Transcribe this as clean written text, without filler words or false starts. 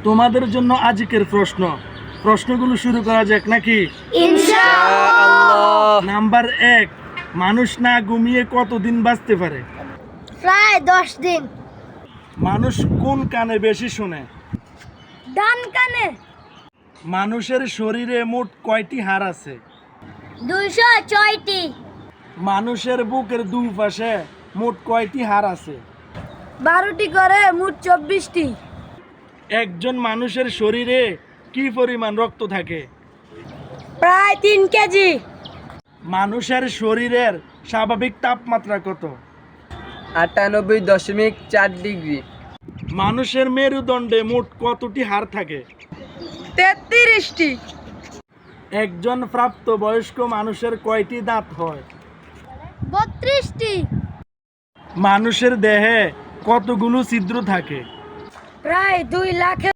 তোমাদের জন্য আজকের প্রশ্নগুলো শুরু করা যাক নাকি? ইনশাআল্লাহ। নাম্বার 1, মানুষ না ঘুমিয়ে কতদিন বাঁচতে পারে? প্রায় 10 দিন। মানুষ কোন কানে বেশি শোনে? ডান কানে। মানুষের শরীরে মোট কয়টি হাড় আছে? 206টি। মানুষের বুকের দুপাশে মোট কয়টি হাড় আছে? 12টি করে মোট 24টি। একজন মানুষের শরীরে কি পরিমাণ রক্ত থাকে? প্রায় 3 কেজি। মানুষের শরীরের স্বাভাবিক তাপমাত্রা কত? 98.4 ডিগ্রি। মানুষের মেরুদণ্ডে মোট কতটি হাড় থাকে? 33টি। একজন প্রাপ্তবয়স্ক মানুষের কয়টি দাঁত হয়? 32টি। মানুষের দেহে কতগুলো ছিদ্র থাকে? প্রায় 2 লাখের